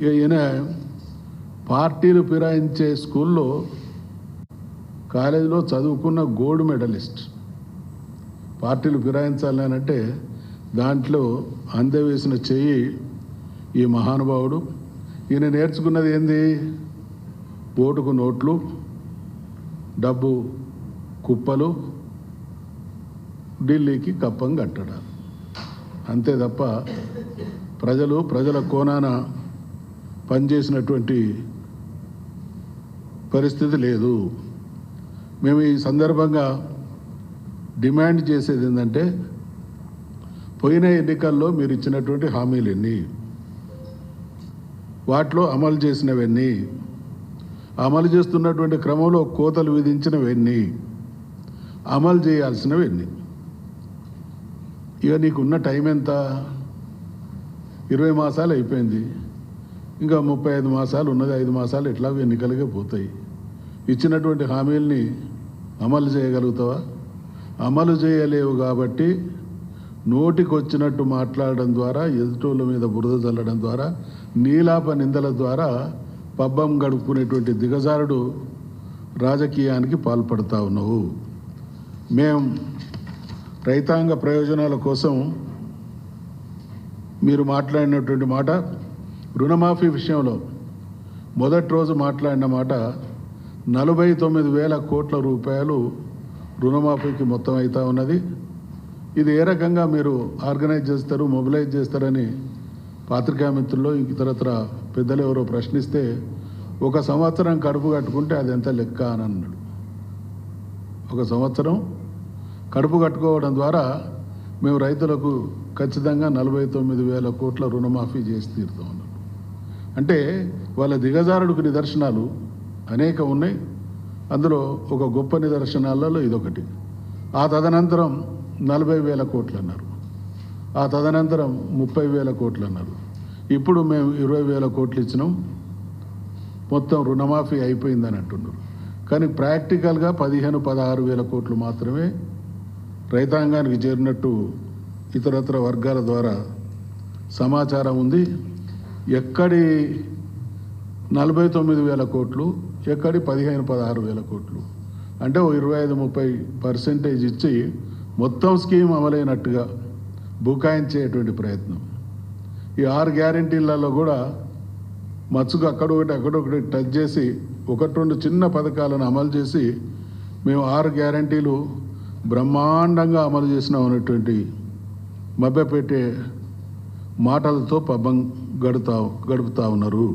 ఈయన పార్టీలు ఫిరాయించే స్కూల్లో కాలేజీలో చదువుకున్న గోల్డ్ మెడలిస్ట్. పార్టీలు ఫిరాయించాలనంటే దాంట్లో అందవేసిన చెయ్యి ఈ మహానుభావుడు. ఈయన నేర్చుకున్నది ఏంది? ఓటుకు నోట్లు, డబ్బు కుప్పలు, ఢిల్లీకి కప్పం కట్టడాలు, అంతే తప్ప ప్రజల కోణాన పనిచేసినటువంటి పరిస్థితి లేదు. మేము ఈ సందర్భంగా డిమాండ్ చేసేది ఏంటంటే, పోయిన ఎన్నికల్లో మీరు ఇచ్చినటువంటి హామీలు ఎన్ని, వాటిలో అమలు చేసినవన్నీ, అమలు చేస్తున్నటువంటి క్రమంలో కోతలు విధించినవన్నీ, అమలు చేయాల్సినవన్నీ. ఇక నీకున్న టైం ఎంత? 20 మాసాలు అయిపోయింది, ఇంకా 35 మాసాలు ఉన్నది. 5 మాసాలు ఎట్లా ఎన్నికలుగా పోతాయి. ఇచ్చినటువంటి హామీల్ని అమలు చేయగలుగుతావా? అమలు చేయలేవు. కాబట్టి నోటికొచ్చినట్టు మాట్లాడడం ద్వారా, ఎదుటోళ్ళ మీద బురద చల్లడం ద్వారా, నీలాప నిందల ద్వారా పబ్బం గడుపుకునేటువంటి దిగజారుడు రాజకీయానికి పాల్పడతా ఉన్నావు. మేం రైతాంగ ప్రయోజనాల కోసం మీరు మాట్లాడినటువంటి మాట, రుణమాఫీ విషయంలో మొదటి రోజు మాట్లాడిన మాట 49,000 కోట్ల రూపాయలు రుణమాఫీకి మొత్తం అవుతా ఉన్నది. ఇది ఏ రకంగా మీరు ఆర్గనైజ్ చేస్తారు, మొబిలైజ్ చేస్తారని పాత్రికా మిత్రుల్లో ఇతరత్ర పెద్దలు ఎవరో ప్రశ్నిస్తే, 1 సంవత్సరం కడుపు కట్టుకుంటే అది ఎంత లెక్క అని అన్నాడు. 1 సంవత్సరం కడుపు కట్టుకోవడం ద్వారా మేము రైతులకు ఖచ్చితంగా 49,000 కోట్ల రుణమాఫీ చేసి తీరుతాం అన్నాడు. అంటే వాళ్ళ దిగజారుడికి నిదర్శనాలు అనేక ఉన్నాయి. అందులో ఒక గొప్ప నిదర్శనాలలో ఇదొకటి. ఆ తదనంతరం 40,000 కోట్లు అన్నారు, ఆ తదనంతరం 30,000 కోట్లు అన్నారు. ఇప్పుడు మేము 20,000 కోట్లు ఇచ్చినాం, మొత్తం రుణమాఫీ అయిపోయిందని అంటున్నారు. కానీ ప్రాక్టికల్గా 15,000-16,000 కోట్లు మాత్రమే రైతాంగానికి చేరినట్టు ఇతరత్ర వర్గాల ద్వారా సమాచారం ఉంది. ఎక్కడి 49,000 కోట్లు, ఎక్కడి 15,000-16,000 కోట్లు, అంటే 25-30% ఇచ్చి మొత్తం స్కీమ్ అమలైనట్టుగా బుకాయించేటువంటి ప్రయత్నం. ఈ 6 గ్యారెంటీలలో కూడా మచ్చుకు అక్కడొకటి టచ్ చేసి 1-2 చిన్న పథకాలను అమలు చేసి మేము 6 గ్యారెంటీలు బ్రహ్మాండంగా అమలు చేసినాం అనేటువంటి మభ్యపెట్టే మాటలతో పబ్బం గడుపుతా ఉన్నారు.